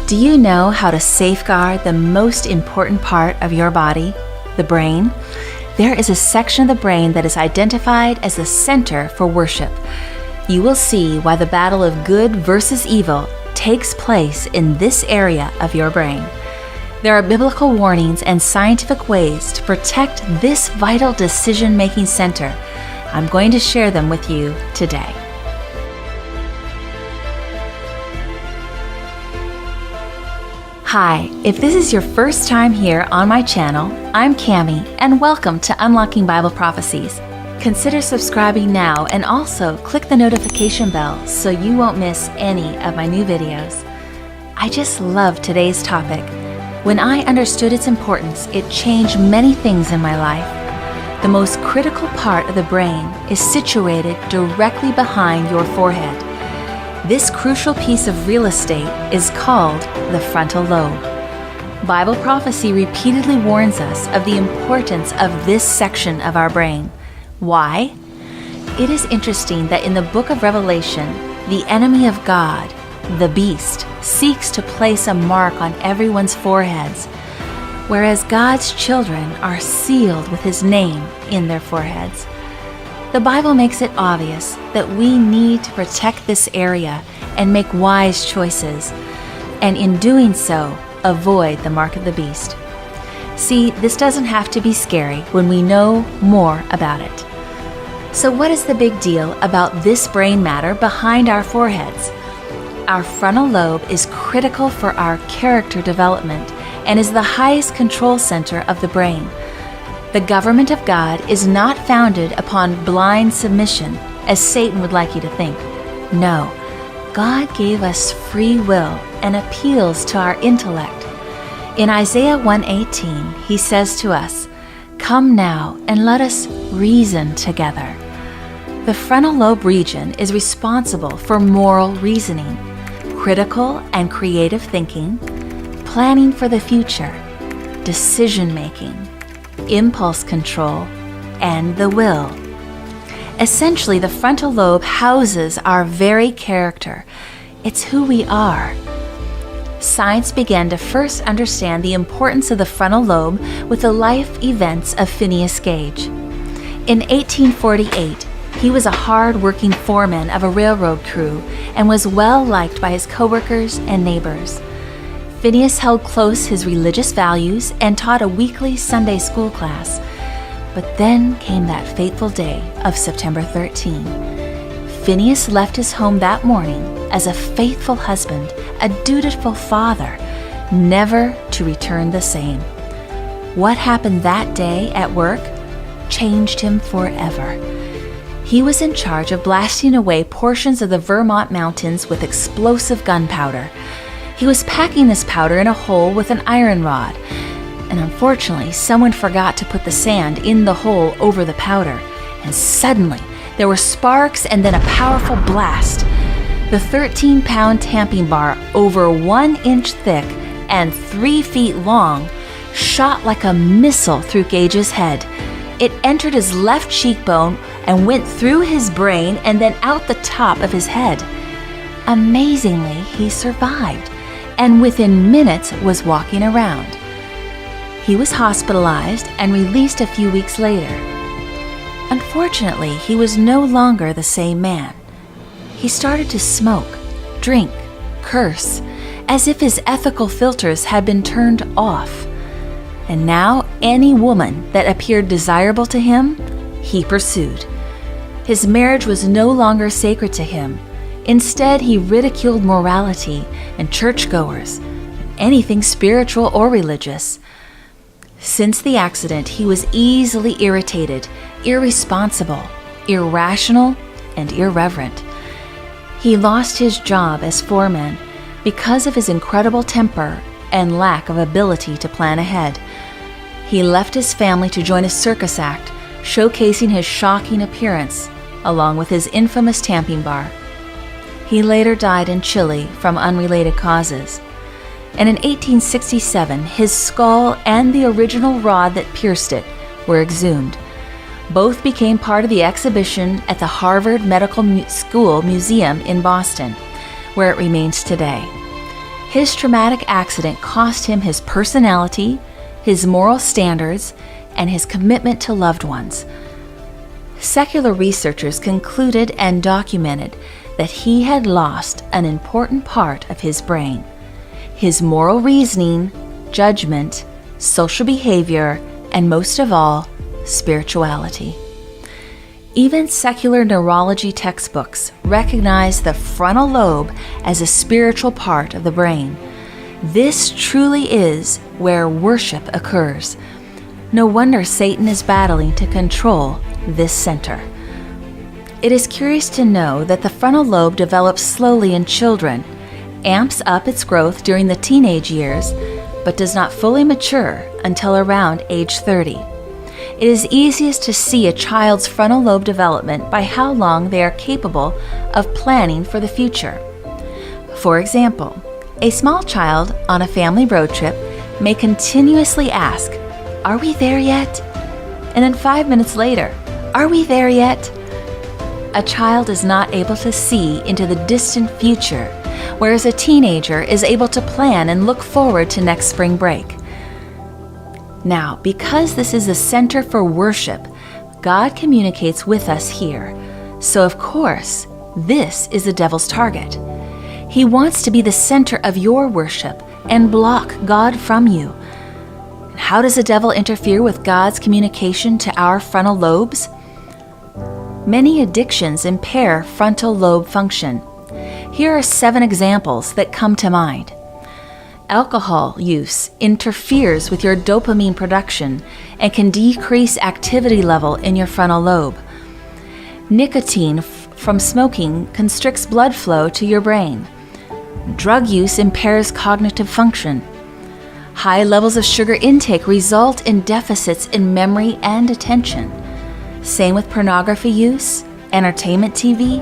Do you know how to safeguard the most important part of your body, the brain? There is a section of the brain that is identified as the center for worship. You will see why the battle of good versus evil takes place in this area of your brain. There are biblical warnings and scientific ways to protect this vital decision-making center. I'm going to share them with you today. Hi, if this is your first time here on my channel, I'm Cami, and welcome to Unlocking Bible Prophecies. Consider subscribing now and also click the notification bell so you won't miss any of my new videos. I just love today's topic. When I understood its importance, it changed many things in my life. The most critical part of the brain is situated directly behind your forehead. This crucial piece of real estate is called the frontal lobe. Bible prophecy repeatedly warns us of the importance of this section of our brain. Why? It is interesting that in the book of Revelation, the enemy of God, the beast, seeks to place a mark on everyone's foreheads, whereas God's children are sealed with his name in their foreheads. The Bible makes it obvious that we need to protect this area and make wise choices, and in doing so, avoid the mark of the beast. See, this doesn't have to be scary when we know more about it. So what is the big deal about this brain matter behind our foreheads? Our frontal lobe is critical for our character development and is the highest control center of the brain. The government of God is not founded upon blind submission, as Satan would like you to think. No, God gave us free will and appeals to our intellect. In Isaiah 1:18, he says to us, "Come now and let us reason together." The frontal lobe region is responsible for moral reasoning, critical and creative thinking, planning for the future, decision-making, impulse control, and the will. Essentially, the frontal lobe houses our very character. It's who we are. Science began to first understand the importance of the frontal lobe with the life events of Phineas Gage. In 1848, he was a hard-working foreman of a railroad crew and was well liked by his coworkers and neighbors. Phineas held close his religious values and taught a weekly Sunday school class. But then came that fateful day of September 13. Phineas left his home that morning as a faithful husband, a dutiful father, never to return the same. What happened that day at work changed him forever. He was in charge of blasting away portions of the Vermont mountains with explosive gunpowder. He was packing this powder in a hole with an iron rod, and unfortunately, someone forgot to put the sand in the hole over the powder, and suddenly there were sparks and then a powerful blast. The 13-pound tamping bar, over 1 inch thick and 3 feet long, shot like a missile through Gage's head. It entered his left cheekbone and went through his brain and then out the top of his head. Amazingly, he survived, and within minutes was walking around. He was hospitalized and released a few weeks later. Unfortunately, he was no longer the same man. He started to smoke, drink, curse, as if his ethical filters had been turned off. And now, any woman that appeared desirable to him, he pursued. His marriage was no longer sacred to him. Instead, he ridiculed morality and churchgoers, anything spiritual or religious. Since the accident, he was easily irritated, irresponsible, irrational, and irreverent. He lost his job as foreman because of his incredible temper and lack of ability to plan ahead. He left his family to join a circus act, showcasing his shocking appearance, along with his infamous tamping bar. He later died in Chile from unrelated causes. And in 1867, his skull and the original rod that pierced it were exhumed. Both became part of the exhibition at the Harvard Medical School Museum in Boston, where it remains today. His traumatic accident cost him his personality, his moral standards, and his commitment to loved ones. Secular researchers concluded and documented that he had lost an important part of his brain: his moral reasoning, judgment, social behavior, and most of all, spirituality. Even secular neurology textbooks recognize the frontal lobe as a spiritual part of the brain. This truly is where worship occurs. No wonder Satan is battling to control this center. It is curious to know that the frontal lobe develops slowly in children, amps up its growth during the teenage years, but does not fully mature until around age 30. It is easiest to see a child's frontal lobe development by how long they are capable of planning for the future. For example, a small child on a family road trip may continuously ask, "Are we there yet?" And then 5 minutes later, "Are we there yet?" A child is not able to see into the distant future, whereas a teenager is able to plan and look forward to next spring break. Now, because this is a center for worship, God communicates with us here. So of course, this is the devil's target. He wants to be the center of your worship and block God from you. How does the devil interfere with God's communication to our frontal lobes? Many addictions impair frontal lobe function. Here are 7 examples that come to mind. Alcohol use interferes with your dopamine production and can decrease activity level in your frontal lobe. Nicotine from smoking constricts blood flow to your brain. Drug use impairs cognitive function. High levels of sugar intake result in deficits in memory and attention. Same with pornography use, entertainment TV,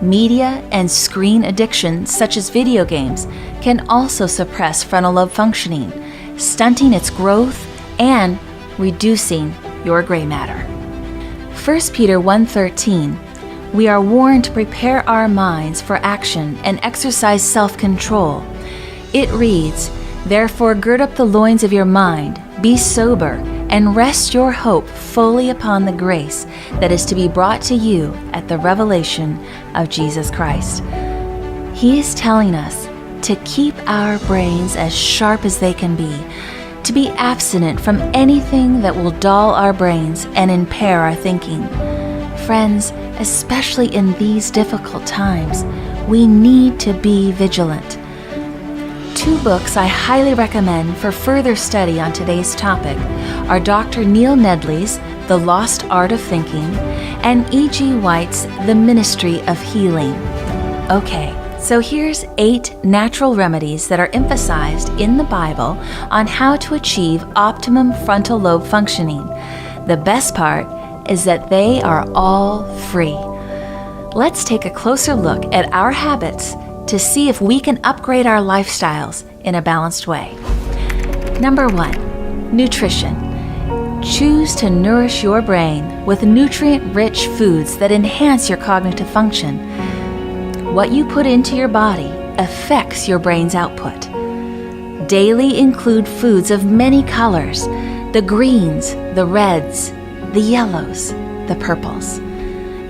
media, and screen addiction such as video games can also suppress frontal lobe functioning, stunting its growth and reducing your gray matter. 1 Peter 1:13, we are warned to prepare our minds for action and exercise self-control. It reads, "Therefore gird up the loins of your mind, be sober, and rest your hope fully upon the grace that is to be brought to you at the revelation of Jesus Christ." He is telling us to keep our brains as sharp as they can to be abstinent from anything that will dull our brains and impair our thinking. Friends, especially in these difficult times, we need to be vigilant. 2 books I highly recommend for further study on today's topic are Dr. Neil Nedley's The Lost Art of Thinking and E.G. White's The Ministry of Healing. Okay, so here's 8 natural remedies that are emphasized in the Bible on how to achieve optimum frontal lobe functioning. The best part is that they are all free. Let's take a closer look at our habits to see if we can upgrade our lifestyles in a balanced way. Number 1, nutrition. Choose to nourish your brain with nutrient-rich foods that enhance your cognitive function. What you put into your body affects your brain's output. Daily include foods of many colors: the greens, the reds, the yellows, the purples.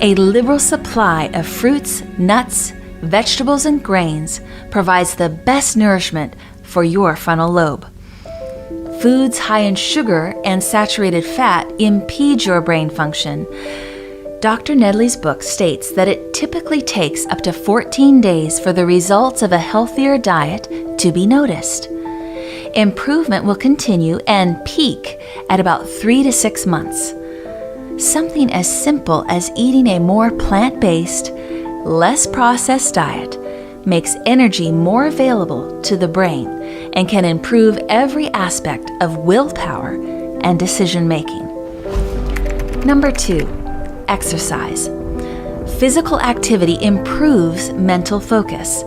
A liberal supply of fruits, nuts, vegetables, and grains provides the best nourishment for your frontal lobe. Foods high in sugar and saturated fat impede your brain function. Dr. Nedley's book states that it typically takes up to 14 days for the results of a healthier diet to be noticed. Improvement will continue and peak at about 3 to 6 months. Something as simple as eating a more plant-based, less processed diet makes energy more available to the brain and can improve every aspect of willpower and decision-making. Number 2, exercise. Physical activity improves mental focus.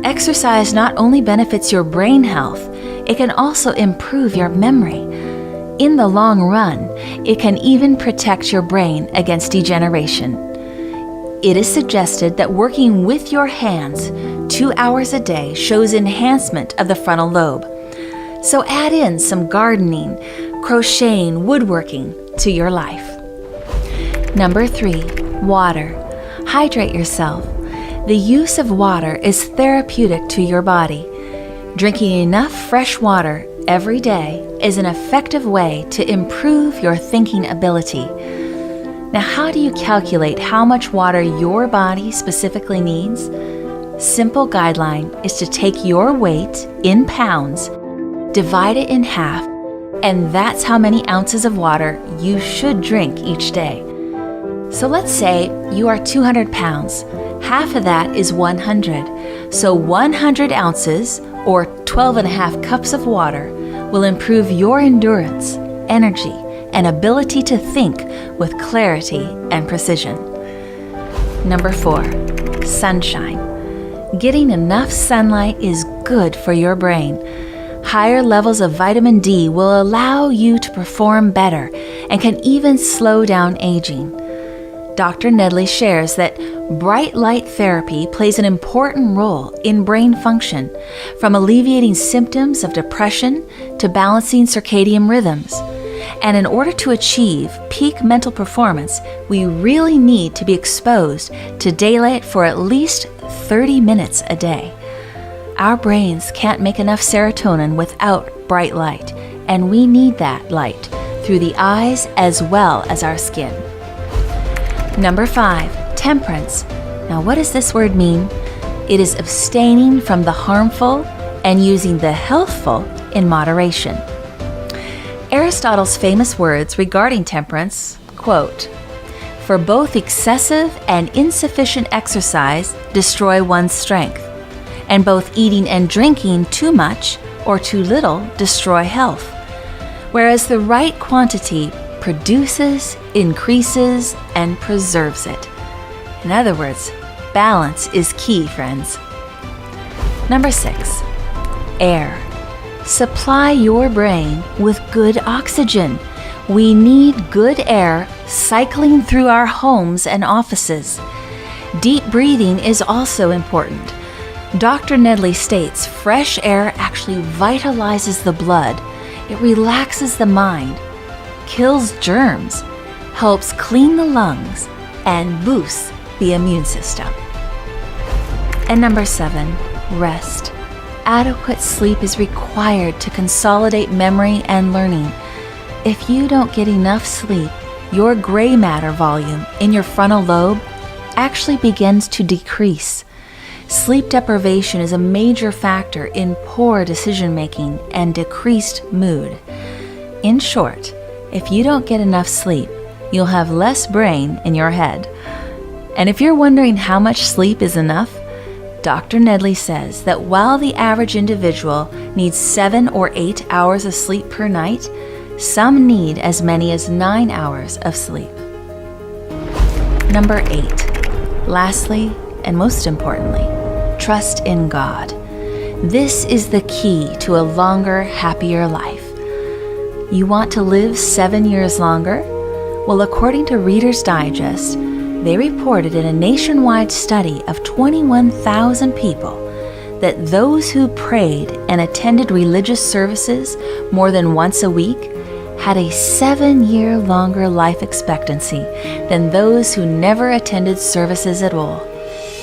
Exercise not only benefits your brain health, it can also improve your memory. In the long run, it can even protect your brain against degeneration. It is suggested that working with your hands 2 hours a day shows enhancement of the frontal lobe. So add in some gardening, crocheting, woodworking to your life. Number 3, water. Hydrate yourself. The use of water is therapeutic to your body. Drinking enough fresh water every day is an effective way to improve your thinking ability. Now, how do you calculate how much water your body specifically needs? Simple guideline is to take your weight in pounds, divide it in half, and that's how many ounces of water you should drink each day. So let's say you are 200 pounds. Half of that is 100. So 100 ounces, or 12.5 cups of water, will improve your endurance, energy, and ability to think with clarity and precision. Number 4, sunshine. Getting enough sunlight is good for your brain. Higher levels of vitamin D will allow you to perform better and can even slow down aging. Dr. Nedley shares that bright light therapy plays an important role in brain function, from alleviating symptoms of depression to balancing circadian rhythms. And in order to achieve peak mental performance, we really need to be exposed to daylight for at least 30 minutes a day. Our brains can't make enough serotonin without bright light, and we need that light through the eyes as well as our skin. Number 5, temperance. Now, what does this word mean? It is abstaining from the harmful and using the healthful in moderation. Aristotle's famous words regarding temperance, quote, "For both excessive and insufficient exercise destroy one's strength, and both eating and drinking too much or too little destroy health, whereas the right quantity produces, increases, and preserves it." In other words, balance is key, friends. Number 6, air. Supply your brain with good oxygen. We need good air cycling through our homes and offices. Deep breathing is also important. Dr. Nedley states fresh air actually vitalizes the blood. It relaxes the mind, kills germs, helps clean the lungs, and boosts the immune system. And number 7, rest. Adequate sleep is required to consolidate memory and learning. If you don't get enough sleep, your gray matter volume in your frontal lobe actually begins to decrease. Sleep deprivation is a major factor in poor decision making and decreased mood. In short, if you don't get enough sleep, you'll have less brain in your head. And if you're wondering how much sleep is enough, Dr. Nedley says that while the average individual needs 7 or 8 hours of sleep per night, some need as many as 9 hours of sleep. Number 8, lastly, and most importantly, trust in God. This is the key to a longer, happier life. You want to live 7 years longer? Well, according to Reader's Digest, they reported in a nationwide study of 21,000 people that those who prayed and attended religious services more than once a week had a 7-year longer life expectancy than those who never attended services at all.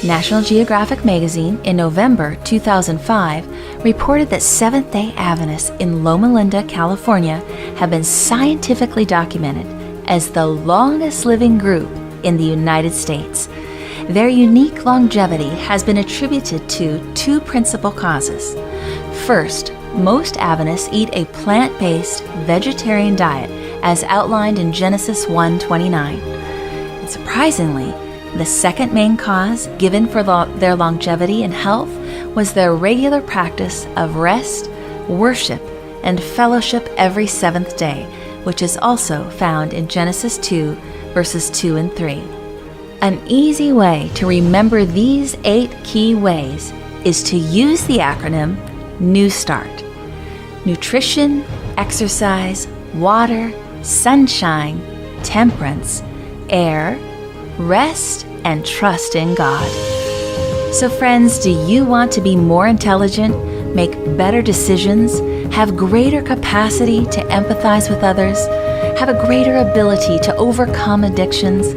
National Geographic magazine in November 2005 reported that Seventh-day Adventists in Loma Linda, California have been scientifically documented as the longest living group in the United States. Their unique longevity has been attributed to 2 principal causes. First, most Adventists eat a plant-based vegetarian diet as outlined in Genesis 1:29. And surprisingly, the second main cause given for their longevity and health was their regular practice of rest, worship, and fellowship every 7th day, which is also found in Genesis 2, verses 2 and 3. An easy way to remember these 8 key ways is to use the acronym New Start. Nutrition, exercise, water, sunshine, temperance, air, rest, and trust in God. So friends, do you want to be more intelligent, make better decisions, have greater capacity to empathize with others, have a greater ability to overcome addictions,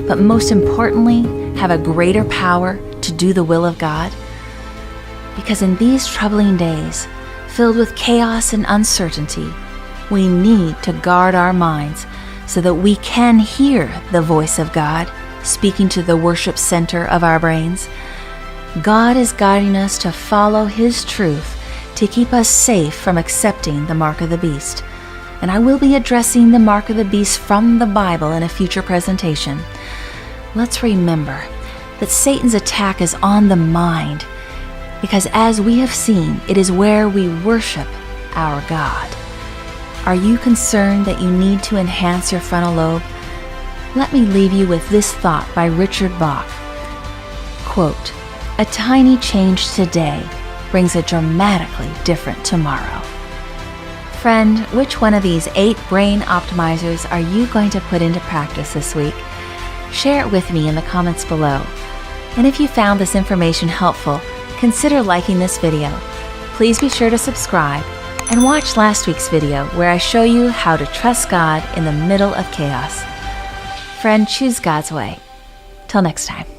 but most importantly, have a greater power to do the will of God? Because in these troubling days, filled with chaos and uncertainty, we need to guard our minds so that we can hear the voice of God speaking to the worship center of our brains. God is guiding us to follow His truth to keep us safe from accepting the mark of the beast. And I will be addressing the mark of the beast from the Bible in a future presentation. Let's remember that Satan's attack is on the mind, because as we have seen, it is where we worship our God. Are you concerned that you need to enhance your frontal lobe? Let me leave you with this thought by Richard Bach. Quote, "A tiny change today brings a dramatically different tomorrow." Friend, which one of these 8 brain optimizers are you going to put into practice this week? Share it with me in the comments below. And if you found this information helpful, consider liking this video. Please be sure to subscribe and watch last week's video where I show you how to trust God in the middle of chaos. Friend, choose God's way. Till next time.